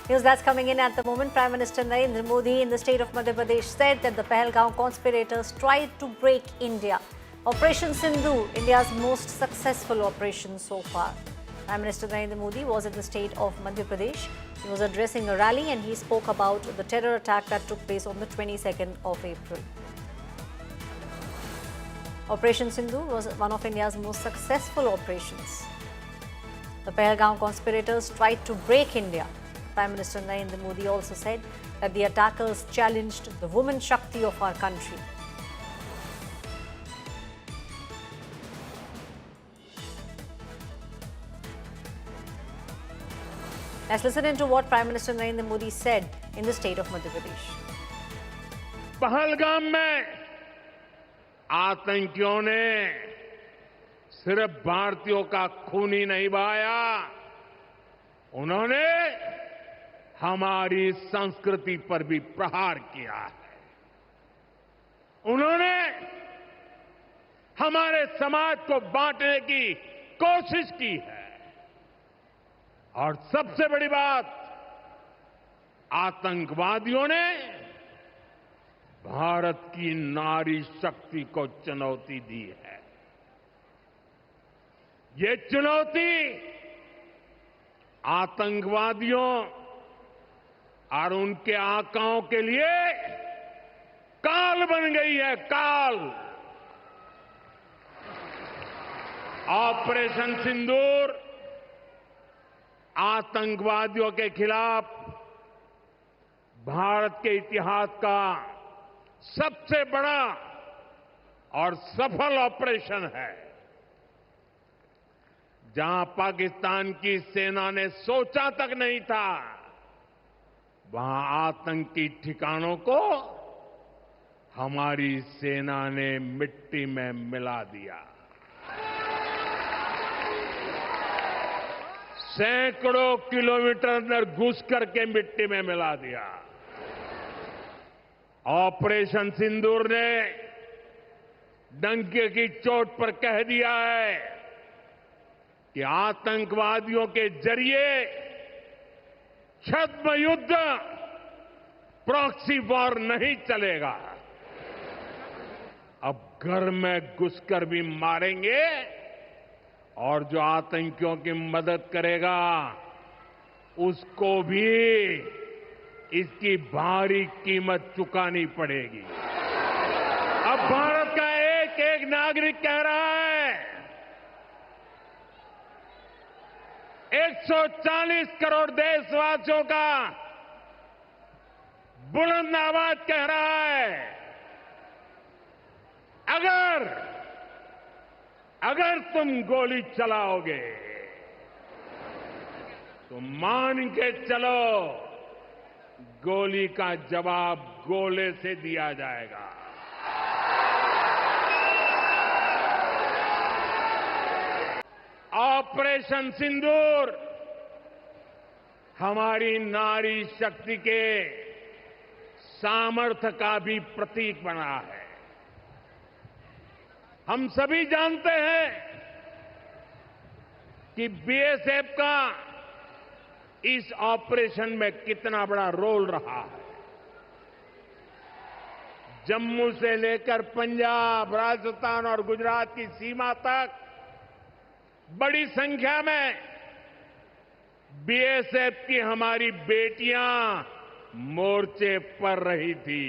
News that's coming in at the moment. Prime Minister Narendra Modi in the state of Madhya Pradesh said that the Pahalgam conspirators tried to break India. Operation Sindhu, India's most successful operation so far. Prime Minister Narendra Modi was in the state of Madhya Pradesh. He was addressing a rally and he spoke about the terror attack that took place on the 22nd of April. Operation Sindhu was one of India's most successful operations. The Pahalgam conspirators tried to break India. Prime Minister Narendra Modi also said that the attackers challenged the woman Shakti of our country. Let's listen into what Prime Minister Narendra Modi said in the state of Madhya Pradesh. Pahalgam में आतंकियों ने सिर्फ भारतीयों का खून ही नहीं बहाया, उन्होंने हमारी संस्कृति पर भी प्रहार किया है। उन्होंने हमारे समाज को बांटने की कोशिश की है और सबसे बड़ी बात, आतंकवादियों ने भारत की नारी शक्ति को चुनौती दी है। ये चुनौती आतंकवादियों और उनके आकाओं के लिए काल बन गई है, काल। ऑपरेशन सिंदूर आतंकवादियों के खिलाफ भारत के इतिहास का सबसे बड़ा और सफल ऑपरेशन है। जहां पाकिस्तान की सेना ने सोचा तक नहीं था, वहां आतंकी ठिकानों को हमारी सेना ने मिट्टी में मिला दिया। सैकड़ों किलोमीटर अंदर घुस करके मिट्टी में मिला दिया। ऑपरेशन सिंदूर ने डंके की चोट पर कह दिया है कि आतंकवादियों के जरिए छद्म युद्ध, प्रॉक्सी वॉर नहीं चलेगा। अब घर में घुसकर भी मारेंगे और जो आतंकियों की मदद करेगा उसको भी इसकी भारी कीमत चुकानी पड़ेगी। अब भारत का एक एक नागरिक कह रहा है, 140 करोड़ देशवासियों का बुलंद आवाज कह रहा है, अगर तुम गोली चलाओगे तो मान के चलो, गोली का जवाब गोले से दिया जाएगा। ऑपरेशन सिंदूर हमारी नारी शक्ति के सामर्थ्य का भी प्रतीक बना है। हम सभी जानते हैं कि बीएसएफ का इस ऑपरेशन में कितना बड़ा रोल रहा है। जम्मू से लेकर पंजाब, राजस्थान और गुजरात की सीमा तक बड़ी संख्या में बीएसएफ की हमारी बेटियां मोर्चे पर रही थी,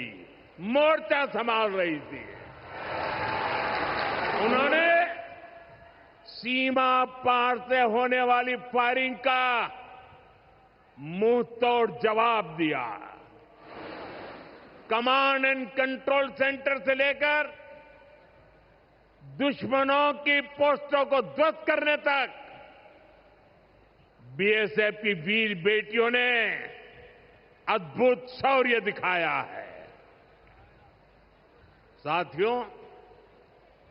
मोर्चा संभाल रही थी। उन्होंने सीमा पार से होने वाली फायरिंग का मुंह तोड़ जवाब दिया। कमांड एंड कंट्रोल सेंटर से लेकर दुश्मनों की पोस्टों को ध्वस्त करने तक बीएसएफ की वीर बेटियों ने अद्भुत शौर्य दिखाया है। साथियों,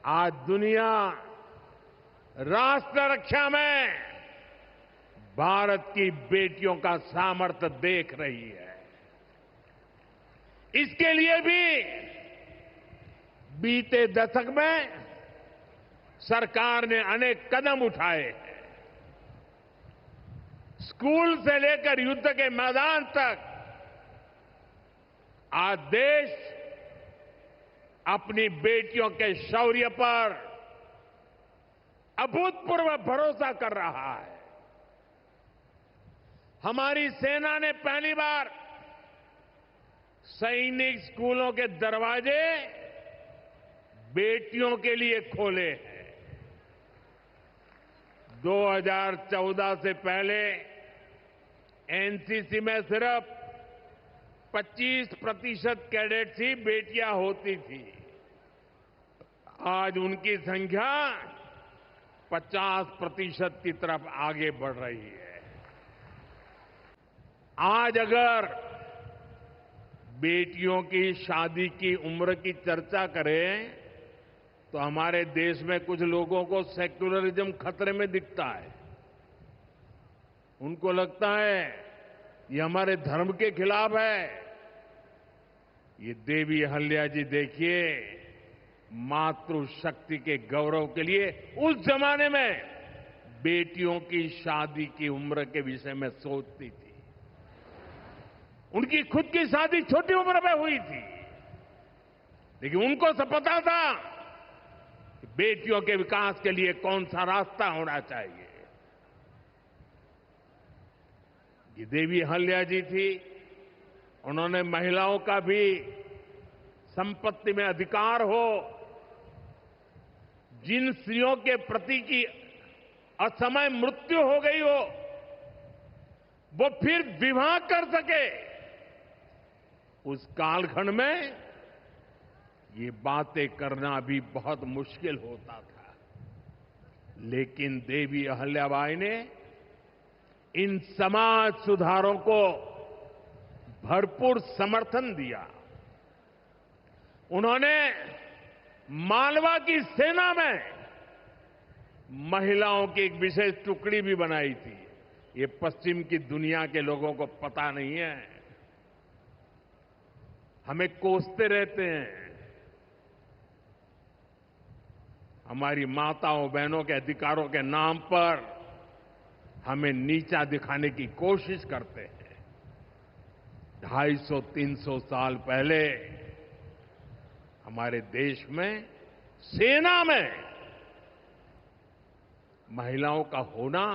आज दुनिया राष्ट्र रक्षा में भारत की बेटियों का सामर्थ्य देख रही है। इसके लिए भी बीते दशक में सरकार ने अनेक कदम उठाए हैं। स्कूल से लेकर युद्ध के मैदान तक आज देश अपनी बेटियों के शौर्य पर अभूतपूर्व भरोसा कर रहा है। हमारी सेना ने पहली बार सैनिक स्कूलों के दरवाजे बेटियों के लिए खोले हैं। 2014 से पहले एनसीसी में सिर्फ 25% कैडेट्स ही बेटियां होती थी। आज उनकी संख्या 50% की तरफ आगे बढ़ रही है। आज अगर बेटियों की शादी की उम्र की चर्चा करें तो हमारे देश में कुछ लोगों को सेक्युलरिज्म खतरे में दिखता है। उनको लगता है ये हमारे धर्म के खिलाफ है। ये देवी अहल्या जी देखिए, मातृशक्ति के गौरव के लिए उस जमाने में बेटियों की शादी की उम्र के विषय में सोचती थी। उनकी खुद की शादी छोटी उम्र में हुई थी, लेकिन उनको सब पता था कि बेटियों के विकास के लिए कौन सा रास्ता होना चाहिए। ये देवी अहल्या जी थी। उन्होंने महिलाओं का भी संपत्ति में अधिकार हो, जिन स्त्रियों के प्रति की असमय मृत्यु हो गई हो वो फिर विवाह कर सके, उस कालखंड में ये बातें करना भी बहुत मुश्किल होता था। लेकिन देवी अहल्याबाई ने इन समाज सुधारों को भरपूर समर्थन दिया। उन्होंने मालवा की सेना में महिलाओं की एक विशेष टुकड़ी भी बनाई थी। ये पश्चिम की दुनिया के लोगों को पता नहीं है। हमें कोसते रहते हैं, हमारी माताओं बहनों के अधिकारों के नाम पर हमें नीचा दिखाने की कोशिश करते हैं। 250-300 साल पहले हमारे देश में सेना में महिलाओं का होना,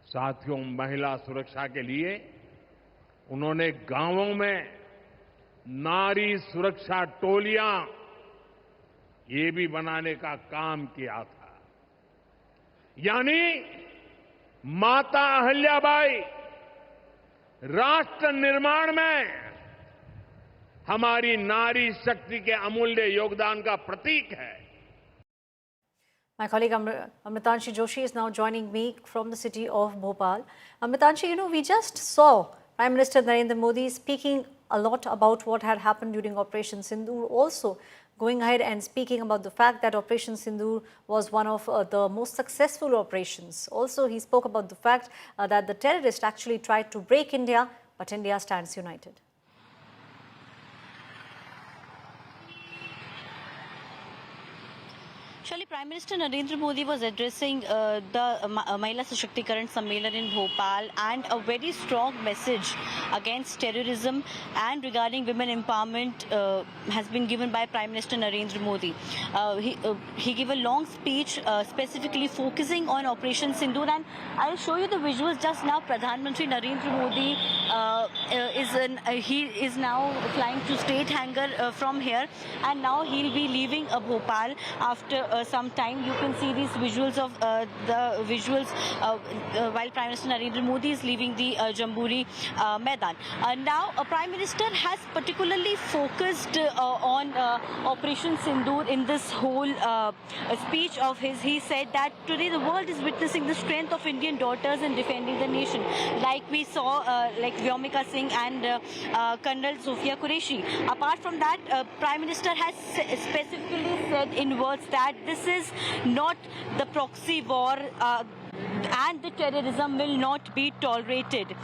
साथियों, महिला सुरक्षा के लिए उन्होंने गांवों में नारी सुरक्षा टोलियां ये भी बनाने का काम किया था। यानी माता अहल्याबाई राष्ट्र निर्माण में हमारी नारी शक्ति के अमूल्य योगदान का प्रतीक है। My colleague Amritanshi Joshi is now joining me from the city of Bhopal. Amritanshi, we just saw Prime Minister Narendra Modi speaking a lot about what had happened during Operation Sindoor, also going ahead and speaking about the fact that Operation Sindoor was one of the most successful operations. Also, he spoke about the fact that the terrorists actually tried to break India, but India stands united. Actually, Prime Minister Narendra Modi was addressing the Mahila Sashaktikarana Sammelan in Bhopal, and a very strong message against terrorism and regarding women empowerment has been given by Prime Minister Narendra Modi. He gave a long speech specifically focusing on Operation Sindoor, and I'll show you the visuals just now. Pradhan Mantri Narendra Modi he is now flying to State Hangar from here, and now he'll be leaving Bhopal after some time. You can see these visuals of while Prime Minister Narendra Modi is leaving the Jamburi Maidan. Now, Prime Minister has particularly focused on Operation Sindoor in this whole speech of his. He said that today the world is witnessing the strength of Indian daughters in defending the nation, like we saw like Vyomika Singh and Colonel Sofia Qureshi. Apart from that, Prime Minister has specifically said in words that this is not the proxy war and the terrorism will not be tolerated.